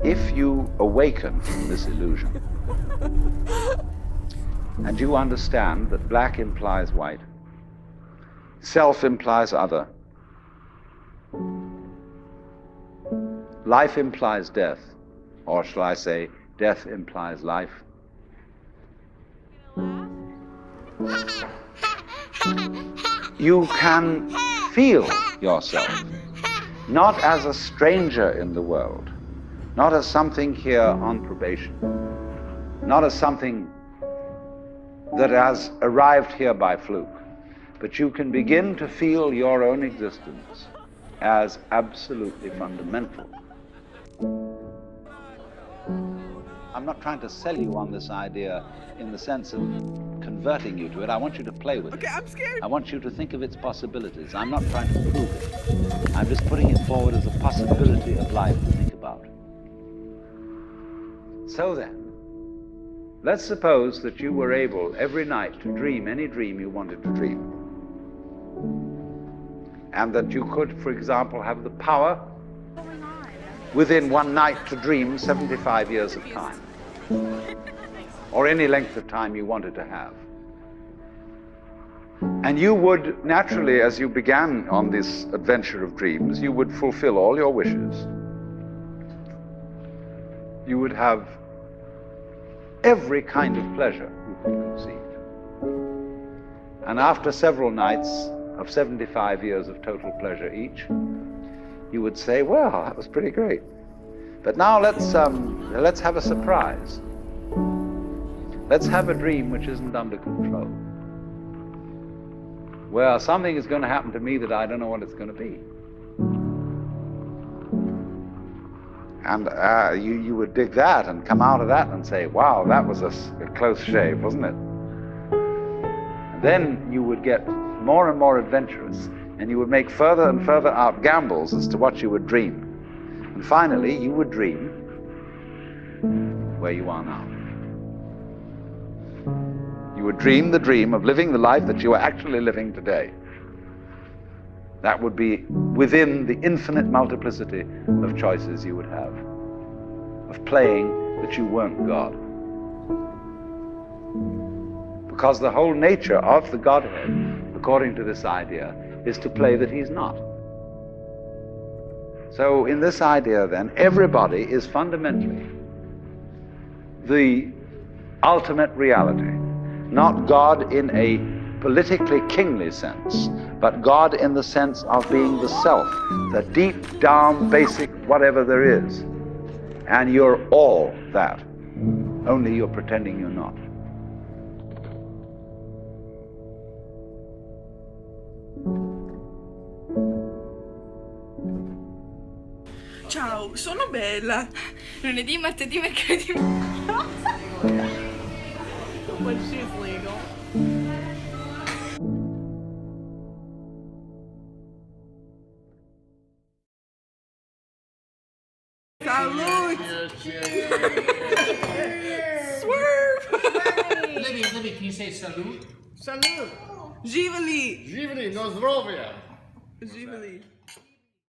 if you awaken from this illusion and you understand that black implies white, self implies other, life implies death, or shall I say, death implies life. You can feel yourself not as a stranger in the world, not as something here on probation, not as something that has arrived here by fluke, but you can begin to feel your own existence as absolutely fundamental. I'm not trying to sell you on this idea in the sense of converting you to it. I want you to play with it. Okay, I'm scared. I want you to think of its possibilities. I'm not trying to prove it. I'm just putting it forward as a possibility of life to think about. So then, let's suppose that you were able every night to dream any dream you wanted to dream. And that you could, for example, have the power within one night to dream 75 years of time, or any length of time you wanted to have. And you would naturally, as you began on this adventure of dreams, you would fulfill all your wishes. You would have every kind of pleasure you could conceive. And after several nights of 75 years of total pleasure each, you would say, well, that was pretty great. But now let's have a surprise. Let's have a dream which isn't under control. Well, something is going to happen to me that I don't know what it's going to be. And you would dig that and come out of that and say, wow, that was a close shave, wasn't it? And then you would get more and more adventurous, and you would make further and further out gambles as to what you would dream. And finally, you would dream where you are now. You would dream the dream of living the life that you are actually living today. That would be within the infinite multiplicity of choices you would have, of playing that you weren't God. Because the whole nature of the Godhead, according to this idea, is to play that he's not. So in this idea then, everybody is fundamentally the ultimate reality, not God in a politically kingly sense, but God in the sense of being the self, the deep down basic whatever there is. And you're all that, only you're pretending you're not. Ciao, sono bella. Lunedì, martedì, mercoledì. When she's legal. Salute! Swerve! Libby, can you say salute? Salute! Živeli! Živeli, no zdrovia! Živeli!